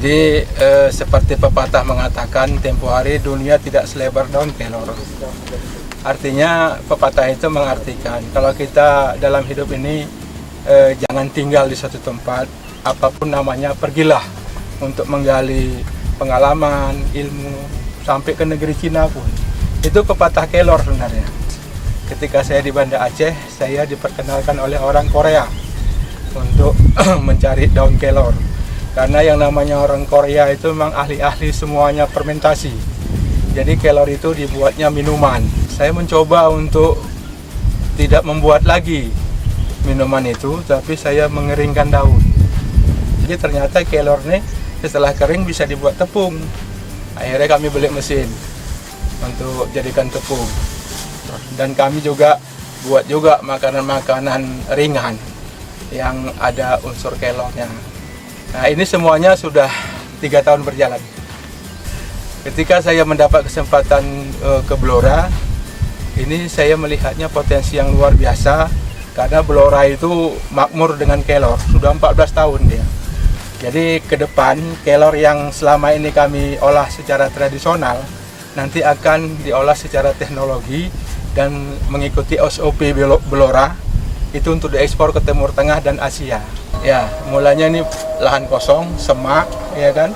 Jadi seperti pepatah mengatakan, tempo hari dunia tidak selebar daun kelor. Artinya pepatah itu mengartikan kalau kita dalam hidup ini jangan tinggal di suatu tempat, apapun namanya, pergilah untuk menggali pengalaman, ilmu, sampai ke negeri Cina pun. Itu pepatah kelor sebenarnya. Ketika saya di Banda Aceh, saya diperkenalkan oleh orang Korea untuk mencari daun kelor. Karena yang namanya orang Korea itu memang ahli-ahli semuanya fermentasi. Jadi kelor itu dibuatnya minuman. Saya mencoba untuk tidak membuat lagi minuman itu, tapi saya mengeringkan daun. Jadi ternyata kelor ini setelah kering bisa dibuat tepung. Akhirnya kami beli mesin untuk jadikan tepung. Dan kami juga buat juga makanan-makanan ringan yang ada unsur kelornya. Nah, ini semuanya sudah 3 tahun berjalan. Ketika saya mendapat kesempatan ke Blora, ini saya melihatnya potensi yang luar biasa, karena Blora itu makmur dengan kelor, sudah 14 tahun dia. Jadi ke depan kelor yang selama ini kami olah secara tradisional, nanti akan diolah secara teknologi dan mengikuti SOP Blora, itu untuk diekspor ke Timur Tengah dan Asia. Ya, mulanya ini lahan kosong, semak, ya kan.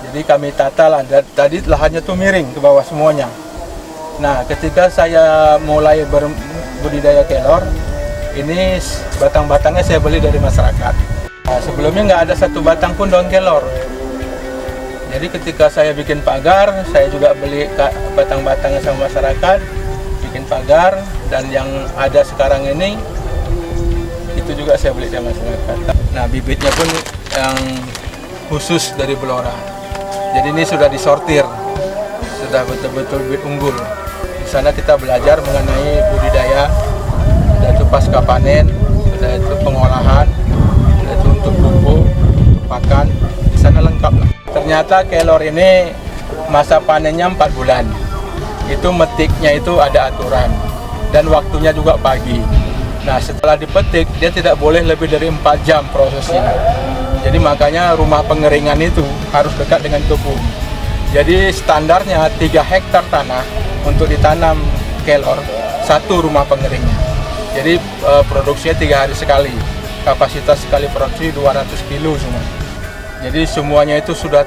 Jadi kami tata lah, tadi lahannya tuh miring ke bawah semuanya. Nah, ketika saya mulai berbudidaya kelor, ini batang-batangnya saya beli dari masyarakat. Nah, sebelumnya nggak ada satu batang pun daun kelor. Jadi ketika saya bikin pagar, saya juga beli batang-batangnya sama masyarakat, bikin pagar, dan yang ada sekarang ini itu juga saya beli dari masyarakat. Nah, bibitnya pun yang khusus dari Blora. Jadi ini sudah disortir, sudah betul-betul bibit unggul. Di sana kita belajar mengenai budidaya, yaitu pasca panen, yaitu pengolahan, yaitu untuk pupuk, untuk pakan. Di sana lengkap lah. Ternyata kelor ini masa panennya 4 bulan. Itu metiknya itu ada aturan dan waktunya juga pagi. Nah, setelah dipetik, dia tidak boleh lebih dari 4 jam prosesnya. Jadi makanya rumah pengeringan itu harus dekat dengan kebun. Jadi standarnya 3 hektar tanah untuk ditanam kelor, 1 rumah pengeringnya. Jadi produksinya 3 hari sekali. Kapasitas sekali produksi 200 kilo semua. Jadi semuanya itu sudah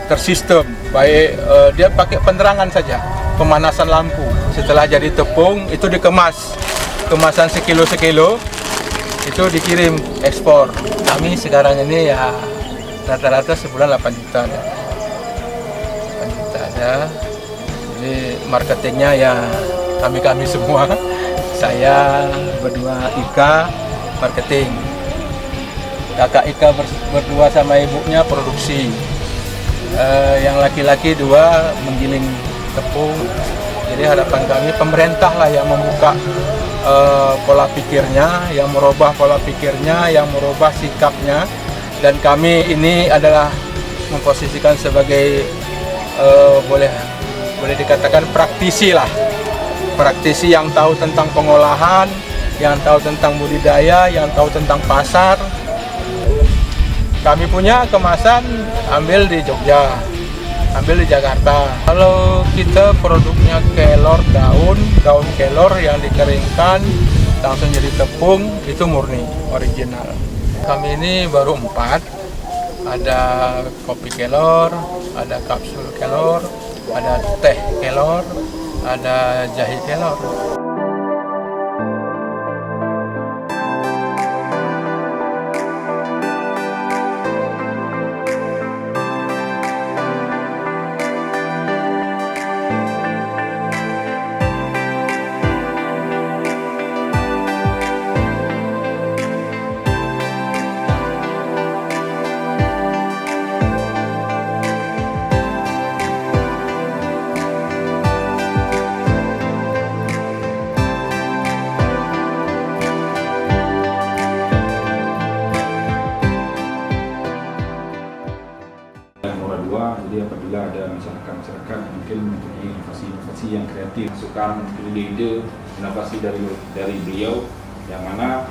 tersistem. Baik dia pakai penerangan saja, pemanasan lampu. Setelah jadi tepung, itu dikemas. Kemasan sekilo itu dikirim ekspor. Kami sekarang ini ya rata-rata sebulan 8 juta ada. 8 juta ada. Jadi marketingnya ya kami semua. Saya berdua Ika marketing. Kakak Ika berdua sama ibunya produksi. Yang laki-laki 2 menggiling tepung. Jadi harapan kami pemerintah lah yang membuka pola pikirnya, yang merubah pola pikirnya, yang merubah sikapnya, dan kami ini adalah memposisikan sebagai boleh dikatakan praktisi lah, praktisi yang tahu tentang pengolahan, yang tahu tentang budidaya, yang tahu tentang pasar. Kami punya kemasan ambil di Jogja, ambil di Jakarta. Kalau kita produknya kelor daun kelor yang dikeringkan langsung jadi tepung, itu murni, original. Kami ini baru 4, ada kopi kelor, ada kapsul kelor, ada teh kelor, ada jahe kelor. Jadi apabila ada masyarakat mungkin mempunyai inovasi yang kreatif, masukan ide-ide inovasi dari beliau, yang mana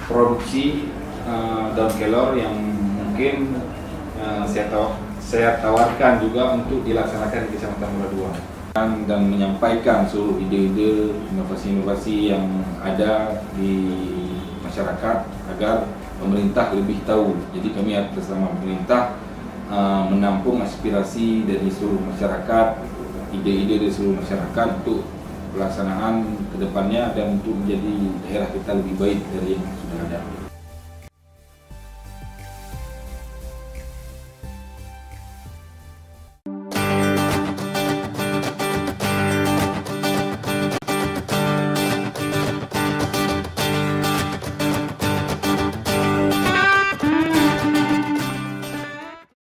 produksi daun kelor yang mungkin saya tawarkan juga untuk dilaksanakan di Kecamatan Mula Dua dan menyampaikan seluruh ide-ide inovasi-inovasi yang ada di masyarakat agar pemerintah lebih tahu. Jadi kami atas nama pemerintah menampung aspirasi dari seluruh masyarakat, ide-ide dari seluruh masyarakat untuk pelaksanaan ke depannya dan untuk menjadi daerah kita lebih baik dari yang sudah ada.